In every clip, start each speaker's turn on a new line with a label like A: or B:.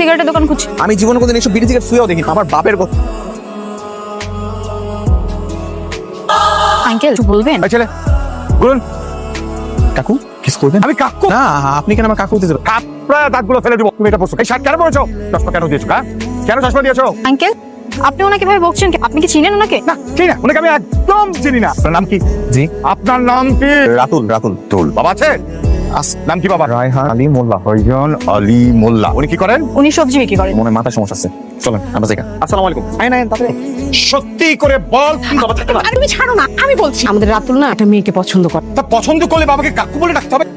A: সিগারেটের দোকান খুঁজছি।
B: আমি জীবনে কোনদিন এসব বিড়ি সিগারেট ছুঁয়েও দেখি আমার বাপের কথা।
A: আঙ্কেল কিছু বলবেন?
C: এই ছেলে বলুন।
B: কাকু কিস করবেন?
C: আমি কাকু
B: না, আপনি কেন আমার কাকু দিতে যাবেন?
C: কাপড়া দাঁতগুলো ফেলে দিব। তুমি এটা পরছো, এই শার্ট কেন পরেছো? চশমা কেন দিয়েছো? হ্যাঁ, কেন চশমা দিয়েছো?
A: আঙ্কেল আপনি ওনাকে ভাবে বকছেন, আপনি কি চিনেন ওনাকে?
C: না চিনি না, ওনাকে আমি একদম চিনি না। আপনার নাম কি?
B: জি
C: আপনার নাম কি?
B: রাতুল।
C: তুল বাবা আছে? নাম কি বাবা?
B: রায়হান আলী মোল্লা।
C: রায়হান আলী মোল্লা। উনি কি করেন?
A: উনি সবজি বিক্রি করেন।
B: মনে মাথায় সমস্যা আছে, চলেন আমরা যাই। আসসালামু আলাইকুম। আইন আইন তাতে
C: সত্যি করে বল কি বাবা থাকে না?
D: আর তুমি ছাড়ো না, আমি বলছি আমাদের রাতুল না একটা মেয়েকে পছন্দ করে।
C: তা পছন্দ করলে বাবাকে কাকু বলে ডাকতে হবে?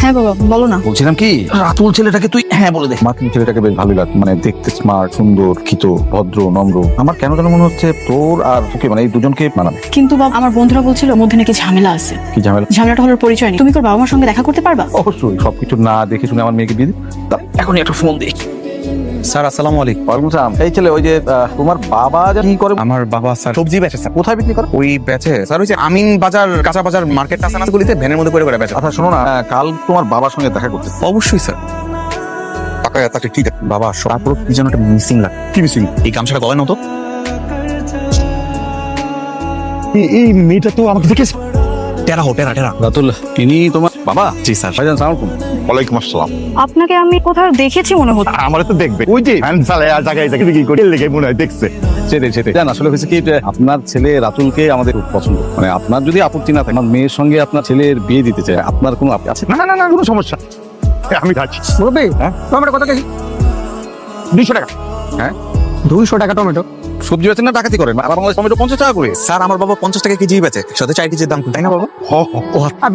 A: হ্যাঁ বাবা বলো না।
E: বলছিলাম কি রাতুল ছেলেটাকে তুই হ্যাঁ বলে দে। আমার কিন্তু ছেলেটাকে বেশ ভালোই লাগে, মানে দেখতে স্মার্ট, সুন্দর, ক্ষিত, ভদ্র, নম্র। আমার কেন যেন মনে হচ্ছে তোর আর ওকে মানে এই দুজনকে মানাবে।
A: কিন্তু বাবা আমার বন্ধুরা বলছিল মধ্যে নাকি ঝামেলা আছে।
E: কি ঝামেলা?
A: ঝামেলাটা হলো পরিচয় নেই। তুমি কি ওর বাবা মার সঙ্গে দেখা করতে পারবা?
E: অবশ্যই সবকিছু না দেখে শুনে আমার মেয়েকে বিয়ে দিই। এখনই একটা ফোন দিই।
B: স্যার আসসালামু আলাইকুম।
E: ওয়ালাইকুম আসসালাম। এই ছেলে ওই যে তোমার বাবা যে কি করে?
B: আমার বাবা স্যার সবজি বেচে স্যার।
E: কোথায় বিক্রি করে?
B: ওই বেচে স্যার, ওই যে আমিন বাজার, কাঁচা বাজার মার্কেট আছে না, গুলিতে ভ্যানের মধ্যে করে বেচে।
E: আচ্ছা শোনো না, কাল তোমার বাবার সঙ্গে দেখা করতে।
B: অবশ্যই স্যার। তাকায় তাকে ঠিক আছে বাবা, তারপর কি যেন একটা মিসিং লাগে।
E: কি মিসিং?
B: এই গামছাটা গলায় নতো।
C: এই মেয়েটা তো আমাকে দেখেছে।
B: টেরা হো টেরা টেরা।
E: রাতুল ইনি তোমার বাবা?
B: জি স্যার।
E: ভাইজান সালাম আলাইকুম।
C: ওয়ালাইকুম আসসালাম।
A: আপনাকে আমি কোথাও দেখেছি মনে হচ্ছে।
C: আমারে তো দেখবে, ওই যে হ্যান্ডসালে আর জায়গায় জায়গায় কি করে লেগে মনে হয় দেখছে।
E: সেটাই জান, আসলে হয়েছে কি যে আপনার ছেলে রাতুলকে আমাদের খুব পছন্দ। মানে আপনার যদি আপত্তি না থাকে, আমার মেয়ের সঙ্গে আপনার ছেলের বিয়ে দিতে চায়, আপনার কোনো আপত্তি আছে?
C: না কোনো সমস্যা। আমি যাচ্ছি।
B: মুরব্বি,
E: হ্যাঁ?
B: টমেটো কত কেজি?
C: 200 টাকা।
E: হ্যাঁ
B: 200 টাকা টমেটো।
E: সবজি বেচেন না ডাকাতি করেন? আর বাংলাদেশ টমেটো 50 টাকা করে।
B: স্যার আমার বাবা 50 টাকা কেজি বেচে, সাথে 4 কেজির দাম, তাই না বাবা?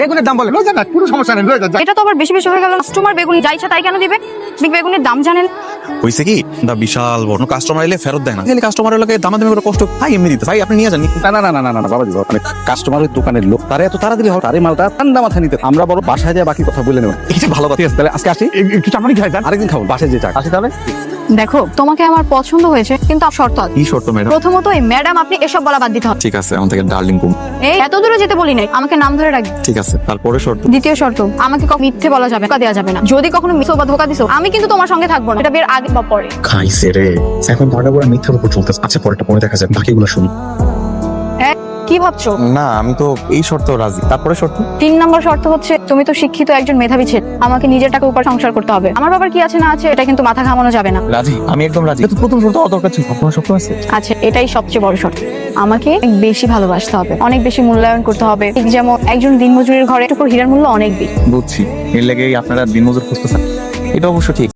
C: বেগুনের দাম বলে না, কোনো সমস্যা নেই।
A: এটা তো আবার বেশি বেশি হয়ে গেল। কাস্টমার বেগুনি যা ইচ্ছা তাই কেন দিবে? বেগুনের দাম জানেন?
B: হইছে কি দা বিশাল বড় কাস্টমার এলে ফেরত দেয় না, খালি কাস্টমারের লোকে দামাদামি করে কষ্ট ভাই এমনি দিতে। ভাই আপনি নিয়ে যান।
E: না বাবাজি, মানে কাস্টমারের দোকানের লোক তারা এত তাড়াতাড়ি হয়, তারে মালটা ঠান্ডা মাথা নিতে। আমরা বড় বাসায় যায় বাকি কথা বলে নেব।
B: এটা ভালো কথা।
E: ঠিক আছে তাহলে আজকে আসি,
C: একটু চাপানি খাই যান।
E: আরেকদিন খাবো বাসায় যে চা। আসি তাহলে।
A: দেখো তোমাকে আমার পছন্দ হয়েছে, কিন্তু শর্ত আছে।
B: কি শর্ত ম্যাডাম?
A: প্রথমত এই ম্যাডাম আপনি এসব বলা বাদ দিতে হবে।
B: ঠিক আছে, আমার থেকে ডার্লিং কুম।
A: এই এত দূরে যেতে বলি নাই, আমাকে নাম ধরে রাখবে।
B: ঠিক আছে, তারপরে শর্ত?
A: দ্বিতীয় শর্ত, আমাকে কখনো মিথ্যে বলা যাবে, ধোকা দেওয়া যাবে না। যদি কখনো মিথ্যে বা ধোকা দিছো, আমি কিন্তু তোমার সঙ্গে থাকবো না। এটা বিয়ের আগে বা পরে।
B: খাইছে রে, এখন ধরা পড়া মিথ্যার উপর চলতেছে। আচ্ছা পরেরটা পরে দেখা যাবে, বাকিগুলো শুনি।
A: কি ভাবছো?
B: না আমি তো এই শর্ত রাজি। তারপরে শর্ত?
A: 3 নম্বর শর্ত হচ্ছে তুমি তো শিক্ষিত একজন মেধাবী ছেলে, আমাকে নিজের টাকা উপর সংসার করতে হবে। আমার বাবার কি আছে না আছে এটা কিন্তু মাথা ঘামানো যাবে না।
B: রাজি, আমি একদম রাজি। কিন্তু প্রথম শর্ত হওয়া দরকার ছিল। আপনার শর্ত আছে?
A: আচ্ছা এটাই সবচেয়ে বড় শর্ত। আমাকে অনেক বেশি ভালোবাসতে হবে, অনেক বেশি মূল্যায়ন করতে হবে। ঠিক যেমন একজন দিনমজুরের ঘরে একটু হীরার মূল্য অনেক বেশি।
B: বুঝছি, এর লেগেই আপনারা দিনমজুর খুঁজতেছেন। এটা অবশ্য ঠিক।